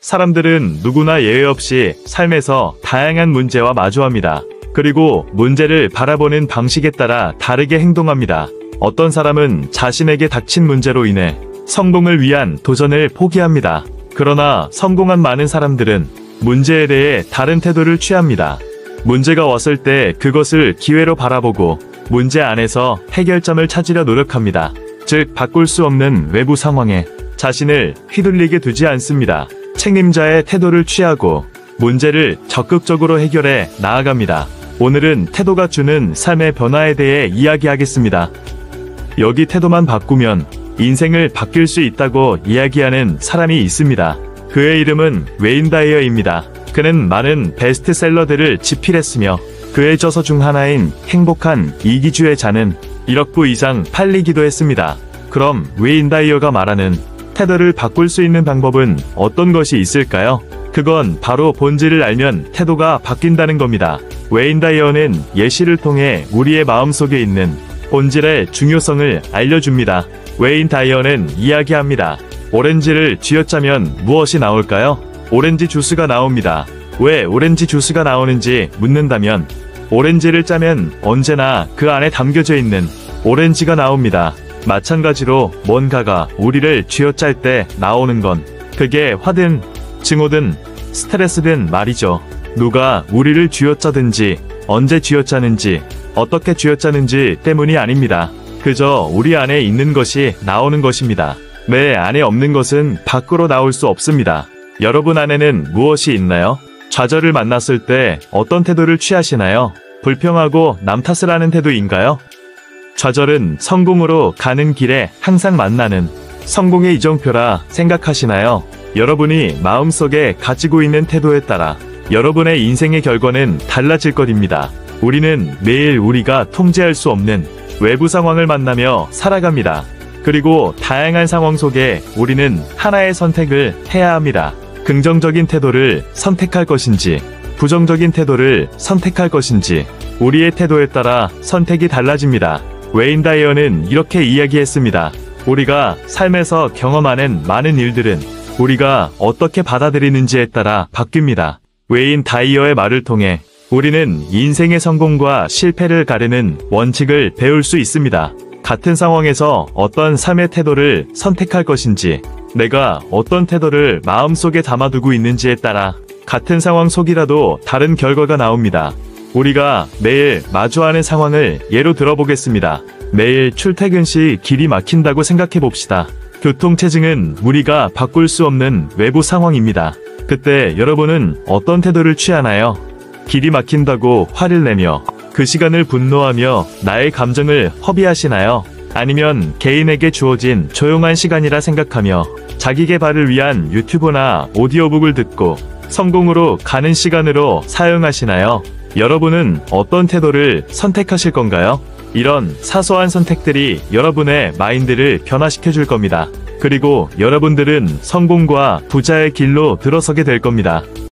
사람들은 누구나 예외 없이 삶에서 다양한 문제와 마주합니다. 그리고 문제를 바라보는 방식에 따라 다르게 행동합니다. 어떤 사람은 자신에게 닥친 문제로 인해 성공을 위한 도전을 포기합니다. 그러나 성공한 많은 사람들은 문제에 대해 다른 태도를 취합니다. 문제가 왔을 때 그것을 기회로 바라보고 문제 안에서 해결점을 찾으려 노력합니다. 즉, 바꿀 수 없는 외부 상황에 자신을 휘둘리게 두지 않습니다. 책임자의 태도를 취하고 문제를 적극적으로 해결해 나아갑니다. 오늘은 태도가 주는 삶의 변화에 대해 이야기하겠습니다. 여기 태도만 바꾸면 인생을 바뀔 수 있다고 이야기하는 사람이 있습니다. 그의 이름은 웨인 다이어입니다. 그는 많은 베스트셀러들을 집필했으며 그의 저서 중 하나인 행복한 이기주의 자는 1억 부 이상 팔리기도 했습니다. 그럼 웨인 다이어가 말하는 태도를 바꿀 수 있는 방법은 어떤 것이 있을까요? 그건 바로 본질을 알면 태도가 바뀐다는 겁니다. 웨인 다이어는 예시를 통해 우리의 마음속에 있는 본질의 중요성을 알려줍니다. 웨인 다이어는 이야기합니다. 오렌지를 쥐어짜면 무엇이 나올까요? 오렌지 주스가 나옵니다. 왜 오렌지 주스가 나오는지 묻는다면 오렌지를 짜면 언제나 그 안에 담겨져 있는 오렌지가 나옵니다. 마찬가지로 뭔가가 우리를 쥐어짤 때 나오는 건 그게 화든 증오든 스트레스든 말이죠. 누가 우리를 쥐어짜든지 언제 쥐어짜는지 어떻게 쥐어짜는지 때문이 아닙니다. 그저 우리 안에 있는 것이 나오는 것입니다. 내 안에 없는 것은 밖으로 나올 수 없습니다. 여러분 안에는 무엇이 있나요? 좌절을 만났을 때 어떤 태도를 취하시나요? 불평하고 남 탓을 하는 태도인가요? 좌절은 성공으로 가는 길에 항상 만나는 성공의 이정표라 생각하시나요? 여러분이 마음속에 가지고 있는 태도에 따라 여러분의 인생의 결과는 달라질 것입니다. 우리는 매일 우리가 통제할 수 없는 외부 상황을 만나며 살아갑니다. 그리고 다양한 상황 속에 우리는 하나의 선택을 해야 합니다. 긍정적인 태도를 선택할 것인지 부정적인 태도를 선택할 것인지 우리의 태도에 따라 선택이 달라집니다. 웨인 다이어는 이렇게 이야기했습니다. 우리가 삶에서 경험하는 많은 일들은 우리가 어떻게 받아들이는지에 따라 바뀝니다. 웨인 다이어의 말을 통해 우리는 인생의 성공과 실패를 가르는 원칙을 배울 수 있습니다. 같은 상황에서 어떤 삶의 태도를 선택할 것인지 내가 어떤 태도를 마음속에 담아두고 있는지에 따라 같은 상황 속이라도 다른 결과가 나옵니다. 우리가 매일 마주하는 상황을 예로 들어보겠습니다. 매일 출퇴근 시 길이 막힌다고 생각해 봅시다. 교통체증은 우리가 바꿀 수 없는 외부 상황입니다. 그때 여러분은 어떤 태도를 취하나요? 길이 막힌다고 화를 내며 그 시간을 분노하며 나의 감정을 허비하시나요? 아니면 개인에게 주어진 조용한 시간이라 생각하며 자기 개발을 위한 유튜브나 오디오북을 듣고 성공으로 가는 시간으로 사용하시나요? 여러분은 어떤 태도를 선택하실 건가요? 이런 사소한 선택들이 여러분의 마인드를 변화시켜 줄 겁니다. 그리고 여러분들은 성공과 부자의 길로 들어서게 될 겁니다.